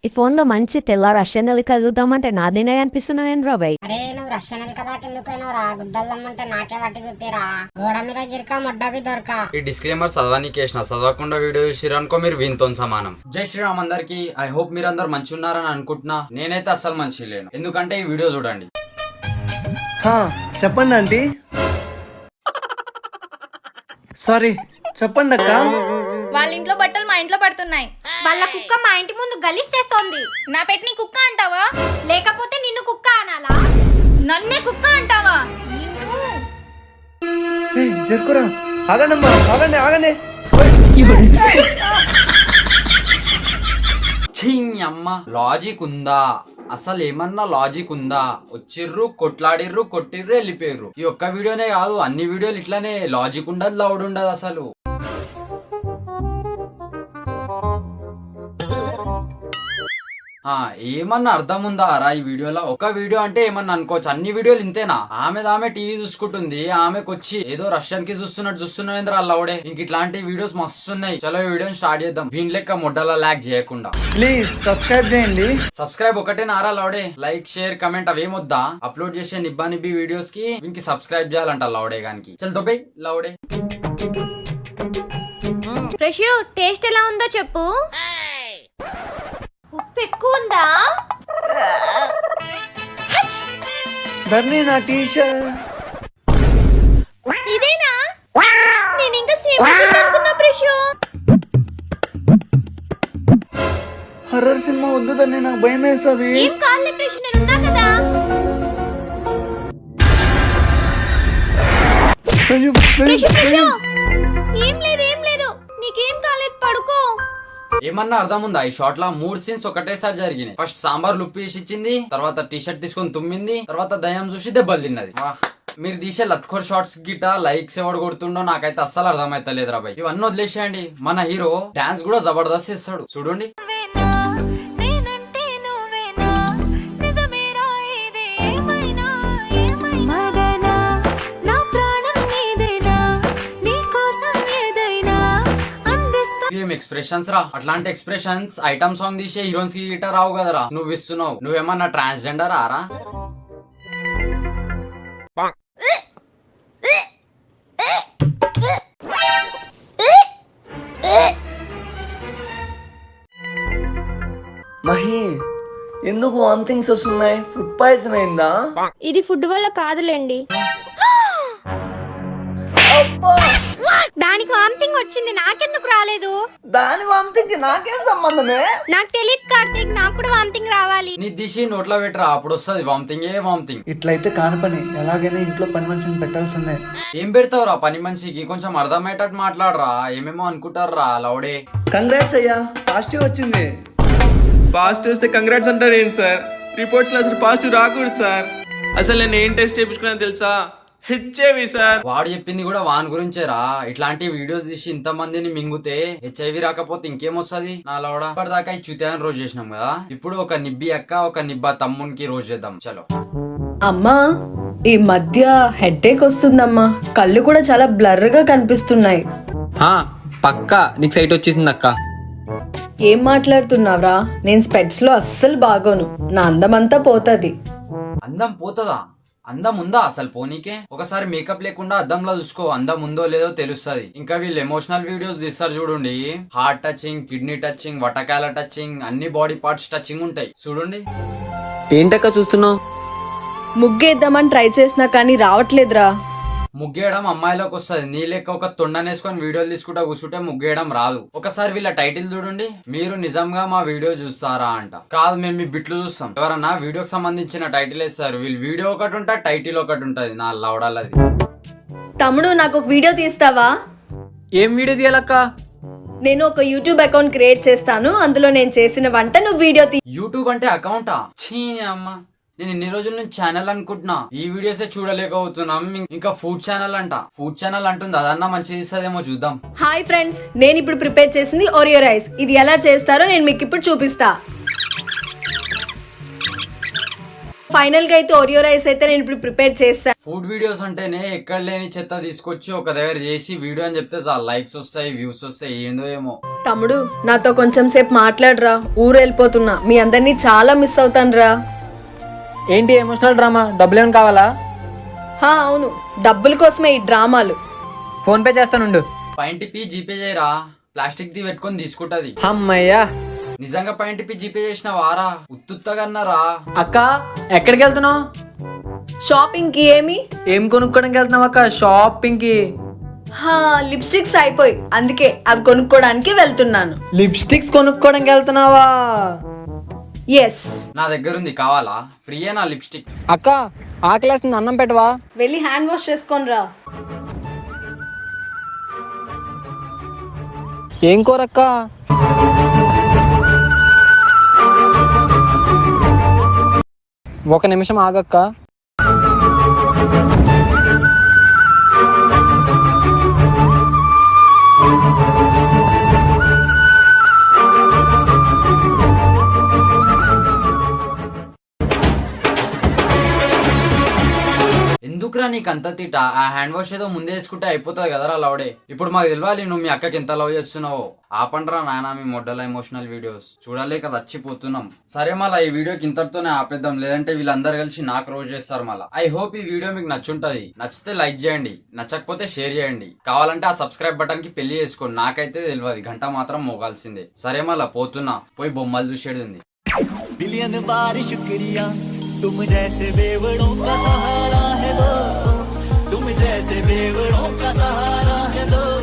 ఈ ఫోన్ లో మంచి తెల్ల రష్యన్ ఎలిక చూద్దామంటే నాదేనే అనిపిస్తున్నాను రాబాయ్. అరే నువ్వు రష్యన్ ఎలిక దాకా ఎందుకు పోయినావురా? గుద్దల్దమ్మంటే నాకే పట్టి చూపిరా. గోడ మీద గిరక మొడ్డవి దొరక. ఈ డిస్క్లైమర్ చదవడానికి వేసిన, చదవకుండా వీడియో చూసిరనుకో మీరు వీనితో సమానం. జై శ్రీరామ్ అందరికి. ఐ హోప్ మీరు అందరు మంచి ఉన్నారని అనుకుంటున్నా. నేనైతే అస్సలు మంచి లేను, ఎందుకంటే ఈ వీడియో చూడండి. చెప్పండి ఆంటీ. సారీ, చెప్పండి అక్క. వాళ్ళ ఇంట్లో బట్టలు మా ఇంట్లో పడుతున్నాయి. వాళ్ళ కుక్క మా ఇంటి ముందు గలీజ్ చేస్తోంది. నా పెట్ని కుక్క అంటావా? లేకపోతే నిన్ను కుక్క అనాలా? నన్నే కుక్క అంటావా? నిన్ను జరుకురా. ఆగండమ్మా, ఆగండి ఆగండి. అమ్మ లాజిక్ ఉందా? అసలు ఏమన్నా లాజిక్ ఉందా? వచ్చిర్రు, కొట్లాడిర్రు, కొట్టిర్రు, వెళ్ళిపోయారు. ఈ ఒక్క వీడియోనే కాదు, అన్ని వీడియోలు ఇట్లానే. లాజిక్ ఉండదు, లౌడ్ ఉండదు అసలు. ఏమన్నా అర్థం ఉందా రా ఈ వీడియోలో? ఒక వీడియో అంటే ఏమన్నా అనుకోవచ్చు, అన్ని వీడియోలు ఇంతేనా? ఆమె టీవీ చూసుకుంటుంది, ఆమెకు వచ్చి ఏదో రష్యన్ కి చూస్తున్నవేంద్ర అల్లవుడే. ఇంక ఇట్లాంటి వీడియోస్ మస్తు ఉన్నాయి. చలో వీడియోని స్టార్ట్ చేద్దాం. వీని లెక్క మొడ్డలా లాగ్ చేయకుండా ప్లీజ్ సబ్స్క్రైబ్ చేయండి. సబ్స్క్రైబ్ ఒకటే నారా లౌడే. లైక్ షేర్ కమెంట్ అవేమొద్దా? అప్లోడ్ చేసే నిబ్బి వీడియోస్ కి వీనికి సబ్స్క్రైబ్ చేయాలంట లౌడే గానికి. చల్ దొబ్బే లౌడే. ఫ్రెష్ టేస్ట్ ఎలా ఉందో చెప్పు. ఉప్పు ఎక్కువ ఉందా? ధర్ని నా టీషర్ట్ ఇదేనా? నేను ఇంకా సేమ్ అనుకున్నా ఫ్రెష్. హర్రర్ సినిమా వద్దు ధర్ని, నాకు భయం వేస్తుంది. ఏం కాదులే ఫ్రెష్, నేను ఉన్నా కదా. ఫ్రెష్ ఏం లేదు నీకేం కాలేదు, పడుకో. ఏమన్నా అర్థం ఉందా? ఈ షార్ట్ లా 3 సీన్స్ ఒకటేసారి జరిగినాయి. ఫస్ట్ సాంబార్ లుప్పి వేసి ఇచ్చింది, తర్వాత టీ షర్ట్ తీసుకొని తుమ్మింది, తర్వాత దయ్యం చూసి దెబ్బలు తిన్నది. మీరు తీసే లత్కోర్ షార్ట్స్ గిట లైక్స్ ఎవడు కొడుతుండో నాకైతే అస్సలు అర్థమైతలేదు రా భయ్. ఇవన్నీ వదిలేసేయండి. మన హీరో డాన్స్ కూడా జబర్దస్త్ చేస్తాడు, చూడండి. ఏం ఎక్స్ప్రెషన్స్ రా! అట్లాంటి ఎక్స్ప్రెషన్స్ ఐటమ్ సాంగ్ తీసే హీరోయిన్స్ కి గిట రావు కదరా. నువ్వు ఇస్తున్నావు. నువ్వేమన్నా ట్రాన్స్జెండర్ ఆరా? మహి, ఎందుకు వామిటింగ్స్ వస్తున్నాయి? ఫుడ్ పాయిజన్ అయిందా? ఇది ఫుడ్ వల్ల కాదులేండి. దానికి వామిటింగ్ వచ్చింది, నాకెందుకు రాలేదు? దాని వామిటింగ్ కి నాకేం సంబంధమే? నాకు తెలియదు కార్తీక్, నాకు కూడా వామిటింగ్ రావాలి. నీ దిశి నోట్లో పెట్టరా, అప్పుడు వస్తుంది వామిటింగ్. ఏ వామిటింగ్? ఇట్లయితే కాని పని. ఎలాగైనా ఇంట్లో పని మనిషిని పెట్టాల్సిందే. ఏం పెడతావురా పని మనిషికి? కొంచెం అర్థమయ్యేటట్టు మాట్లాడరా. ఏమేమో అనుకుంటారా లౌడే. కంగ్రాట్స్ అయ్యా, పాజిటివ్ వచ్చింది. పాజిటివ్ వస్తే కంగ్రాట్స్ అంటారు ఏంటి సార్? రిపోర్ట్స్లో అసలు పాజిటివ్ రాకూడదు సార్. అసలు నేను ఏం టెస్ట్ చేయించుకున్నా తెలుసా? HIV sir. వాడు చెప్పింది కూడా వాని గురించేరా. ఇట్లాంటి వీడియోస్ తీసి ఇంత మందిని మింగుతే హెచ్ఐవి రాకపోతే ఇంకేమొస్తుంది నా లౌడా? ఇప్పటిదాకా ఈ చుత్యాన్ని రోజు చేసినాం కదా, ఇప్పుడు ఒక నిబ్బి అక్క ఒక నిబ్బా తమ్మునికి రోజు చేద్దాం. చలో. అమ్మా, ఈ మధ్య హెడ్ఏక్ వస్తుందమ్మా. కళ్ళు కూడా చాలా బ్లర్ గా కనిపిస్తున్నాయి. పక్కా నీకు సైట్ వచ్చేసింది అక్క. ఏం మాట్లాడుతున్నావురా? నేను స్పెట్స్ లో అస్సలు బాగోను. నా అందమంతా పోతది. అందం పోతుందా? అందం ఉందా అసలు పోనీకే? ఒకసారి మేకప్ లేకుండా అద్దంలో చూసుకో, అందం ఉందో లేదో తెలుస్తుంది. ఇంకా వీళ్ళు ఎమోషనల్ వీడియోస్ తీస్తారు చూడండి. హార్ట్ టచింగ్, కిడ్నీ టచింగ్, వటకాల టచింగ్, అన్ని బాడీ పార్ట్స్ టచింగ్ ఉంటాయి చూడండి. ఏంటక్క చూస్తున్నావు? ముగ్గేద్దామని ట్రై చేసినా కానీ రావట్లేదురా. ముగ్గేయడం అమ్మాయిలోకి వస్తుంది. నీ లెక్క ఒక తొండనేసుకొని వీడియోలు తీసుకుంటా కూర్చుంటే ముగ్గేయడం రాదు. ఒకసారి వీళ్ళ టైటిల్ చూడండి. మీరు నిజంగా మా వీడియో చూస్తారా అంట. కాదు, మేము మీ బిట్లు చూస్తాం. ఎవరన్నా వీడియోకి సంబంధించిన టైటిల్ వేస్తారు. వీళ్ళు వీడియో ఒకటి ఉంటా, టైటిల్ ఒకటి ఉంటది. నా లౌడాలది. తమ్ముడు, నాకు ఒక వీడియో తీస్తావా? ఏం వీడియో తీయాలక్క? నేను ఒక యూట్యూబ్ అకౌంట్ క్రియేట్ చేస్తాను. అందులో నేను చేసిన వంట నువ్వు వీడియో యూట్యూబ్ అంటే అకౌంటా? ఛీ అమ్మ, నేను ఇన్ని రోజుల నుంచి ఛానల్ అనుకుంటున్నా. ఈ వీడియోసే చూడలేకపోతున్నాం. ఇంకా ఫుడ్ ఛానల్ అంట. ఫుడ్ ఛానల్ అంటుంది, అదన్నా మంచిది ఇస్తుందేమో చూద్దాం. హాయ్ ఫ్రెండ్స్, నేను ఇప్పుడు ప్రిపేర్ చేసింది ఓరియో రైస్. ఇది ఎలా చేస్తారో నేను మీకు ఇప్పుడు చూపిస్తా. ఫైనల్ గా అయితే ఒరియో రైస్ అయితే నేను ఇప్పుడు ప్రిపేర్ చేస్తాను. ఫుడ్ వీడియోస్ అంటేనే ఎక్కడ లేని చెత్త తీసుకొచ్చి ఒక దగ్గర చేసి వీడియో అని చెప్తే చాలు లైక్స్ వస్తాయి, వ్యూస్ వస్తాయి, ఏందో ఏమో. తమ్ముడు నాతో కొంచెం సేపు మాట్లాడరా, ఊరు వెళ్ళిపోతున్నా, మీ అందరినీ చాలా మిస్ అవుతాను రా. ఏంటి ఎమోషనల్ డ్రామా? డబ్బులు ఏమైనా కావాలా? అవును, డబ్బుల కోసమే ఈ డ్రామాలు. ఫోన్ పే చేస్తానుండు. పైంటిపి జీపే చేయరా, ప్లాస్టిక్ ది పెట్టుకొని తీసుకుంటది. అమ్మయ్యా. నిజంగా పైంటిపి జీపే చేసిన వారా, ఉత్తుత్తగన్నారా. అక్క ఎక్కడికి వెళ్తున్నావు? షాపింగ్ కి. ఏం కొనుక్కోడానికి వెళ్తున్నావు అక్క? షాపింగ్ కి? లిప్స్టిక్స్ అయిపోయి, అందుకే అవి కొనుక్కోడానికి వెళ్తున్నాను. లిప్స్టిక్స్ కొనుక్కోడానికి వెళ్తున్నావా? ఎస్. నా దగ్గర ఉంది, కావాలా? ఫ్రీయే నా లిప్స్టిక్. అక్క ఆకలేస్తుంది, అన్నం పెట్టవా? వెళ్ళి హ్యాండ్ వాష్ చేసుకొని రా. ఏం కూరక్క? ఒక నిమిషం ఆగక్క. ఎందుకురా నీకు అంత తిట? ఆ హ్యాండ్ వాష్ ఏదో ముందే వేసుకుంటే అయిపోతుంది కదరా లౌడే. ఇప్పుడు మాకు తెలియాలి నువ్వు మీ అక్కకి ఎంత లవ్ చేస్తున్నావో. ఆపండ్రా నాయన మీ మొడ్డల ఎమోషనల్ వీడియోస్ చూడలేక చచ్చిపోతున్నాం. సరే మళ్ళీ ఈ వీడియోకి ఇంతటితోనే ఆపేద్దాం, లేదంటే వీళ్ళందరూ కలిసి నాకు రోజు చేస్తారు మళ్ళీ. ఐ హోప్ ఈ వీడియో మీకు నచ్చుంటది. నచ్చితే లైక్ చేయండి, నచ్చకపోతే షేర్ చేయండి. కావాలంటే ఆ సబ్స్క్రైబ్ బటన్ కి పెళ్లి చేసుకోండి, నాకైతే తెలియదు, గంట మాత్రం మోగాల్సిందే. సరే మళ్ళీ పోతున్నా, పోయి బొమ్మలు చూసేది ఉంది. बिलियन बार शुक्रिया, तुम जैसे बेवड़ों का सहारा है दोस्तों, तुम जैसे बेवड़ों का सहारा है दोस्तों.